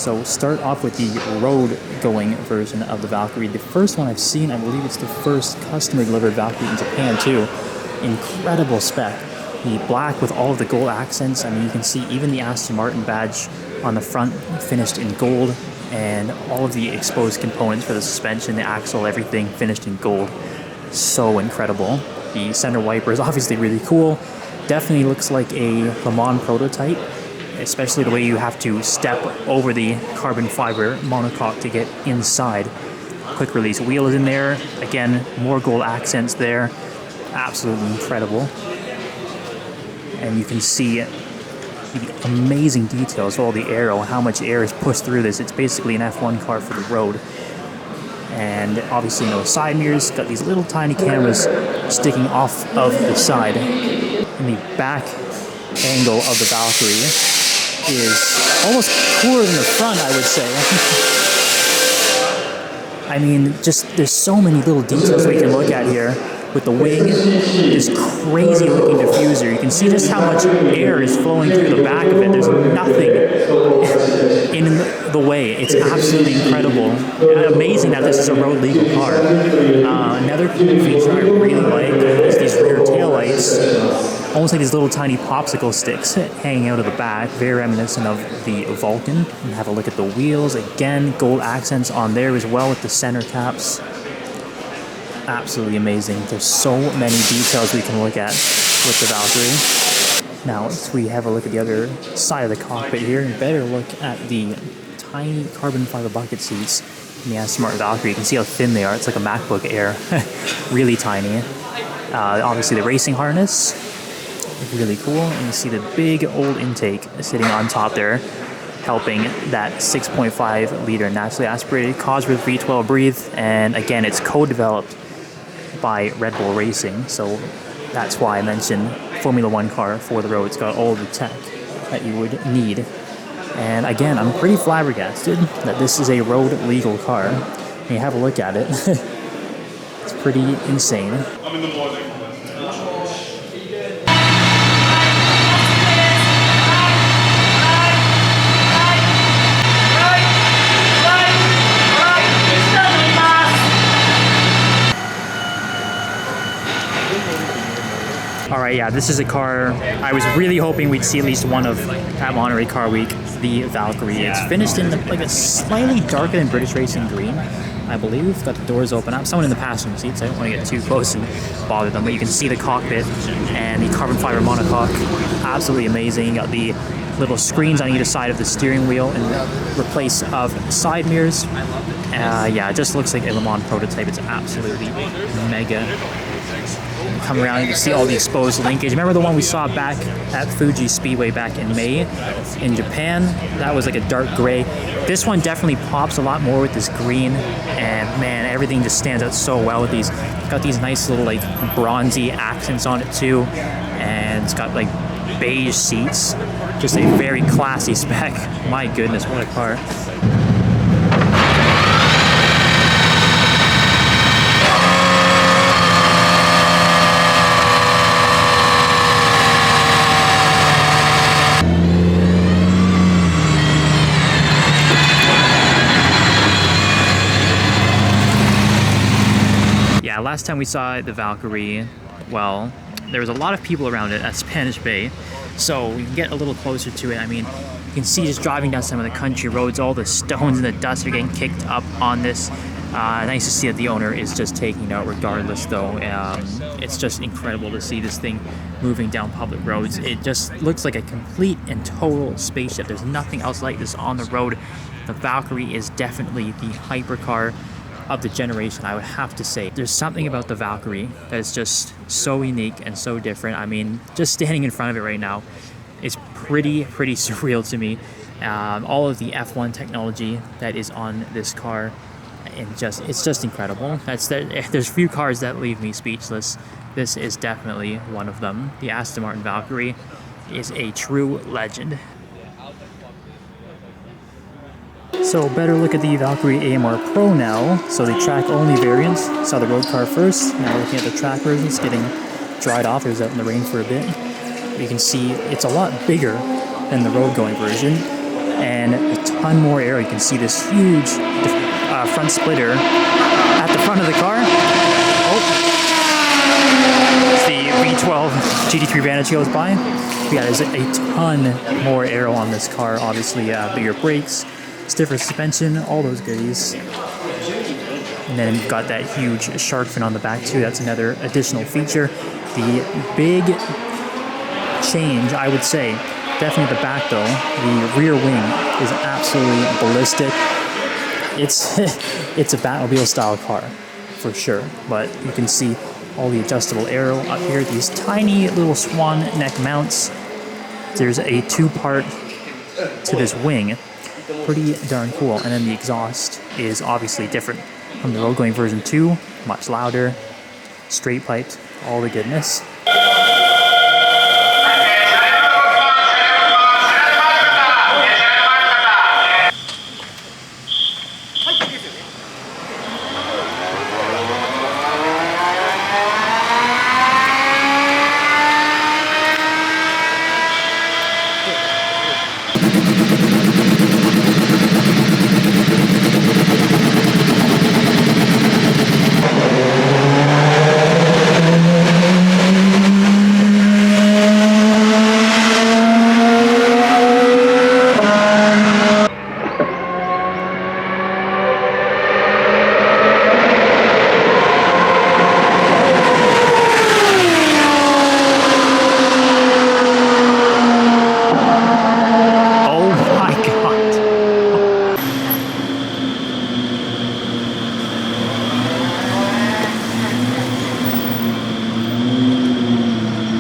So start off with the road-going version of the Valkyrie. The first one I've seen, I believe it's the first customer-delivered Valkyrie in Japan too. Incredible spec. The black with all of the gold accents. I mean, you can see even the Aston Martin badge on the front finished in gold, and all of the exposed components for the suspension, the axle, everything finished in gold. So incredible. The center wiper is obviously really cool. Definitely looks like a Le Mans prototype, especially the way you have to step over the carbon fiber monocoque to get inside. Quick release wheel is in there. Again, more gold accents there. Absolutely incredible. And you can see the amazing details of all the aero, how much air is pushed through this. It's basically an F1 car for the road. And obviously no side mirrors, got these little tiny cameras sticking off of the side. And the back angle of the Valkyrie is almost cooler than the front, I would say. I mean, just there's so many little details we can look at here. With the wing, this crazy looking diffuser. You can see just how much air is flowing through the back of it. There's nothing in the way. It's absolutely incredible. Amazing that this is a road legal car. Another feature I really like is these rear taillights. Almost like these little tiny popsicle sticks hanging out of the back. Very reminiscent of the Vulcan. And have a look at the wheels. Again, gold accents on there as well with the center caps. Absolutely amazing. There's so many details we can look at with the Valkyrie. Now, if we have a look at the other side of the cockpit here, and better look at the tiny carbon fiber bucket seats in the Aston Martin Valkyrie. You can see how thin they are. It's like a MacBook Air. Really tiny. Obviously, the racing harness, really cool. And you see the big old intake sitting on top there, helping that 6.5 liter naturally aspirated Cosworth V12 breathe. And again, it's co-developed by Red Bull Racing, so that's why I mentioned Formula One car for the road. It's got all the tech that you would need. And again, I'm pretty flabbergasted that this is a road legal car. When you have a look at it, it's pretty insane. I'm in the morning. Alright, yeah, this is a car I was really hoping we'd see at least one of at Monterey Car Week, the Valkyrie. It's finished in like a slightly darker than British Racing green, I believe. Got the doors open up. Someone in the passenger seats, I don't want to get too close and bother them, but you can see the cockpit and the carbon fiber monocoque. Absolutely amazing. You got the little screens on either side of the steering wheel in replace of side mirrors. Yeah, it just looks like a Le Mans prototype. It's absolutely mega. Come around, you can see all the exposed linkage. Remember the one we saw back at Fuji Speedway back in May in Japan? That was like a dark gray. This one definitely pops a lot more with this green, and man, everything just stands out so well with these. Got these nice little like bronzy accents on it too, and it's got like beige seats. Just a very classy spec. My goodness, what a car. Last time we saw the Valkyrie, well, there was a lot of people around it at Spanish Bay, so we can get a little closer to it. I mean, you can see just driving down some of the country roads, all the stones and the dust are getting kicked up on this. Nice to see that the owner is just taking it out regardless, though. It's just incredible to see this thing moving down public roads. It just looks like a complete and total spaceship. There's nothing else like this on the road. The Valkyrie is definitely the hypercar of the generation, I would have to say. There's something about the Valkyrie that is just so unique and so different. I mean, just standing in front of it right now is pretty surreal to me. All of the F1 technology that is on this car, and it's just incredible. There's few cars that leave me speechless. This is definitely one of them. The Aston Martin Valkyrie is a true legend. So better look at the Valkyrie AMR Pro now. So the track-only variants. Saw the road car first. Now looking at the track versions, getting dried off. It was out in the rain for a bit. You can see it's a lot bigger than the road-going version, and a ton ton more air. You can see this huge front splitter at the front of the car. Oh, it's the V12 GT3 Vantage goes by. Yeah, there's a ton more aero on this car. Obviously, bigger brakes, stiffer suspension, all those goodies. And then you've got that huge shark fin on the back too. That's another additional feature. The big change, I would say, definitely the back though. The rear wing is absolutely ballistic. It's a Batmobile style car for sure. But you can see all the adjustable aero up here. These tiny little swan neck mounts. There's a two-part to this wing. Pretty darn cool. And then the exhaust is obviously different from the road-going version 2. Much louder, straight piped, all the goodness.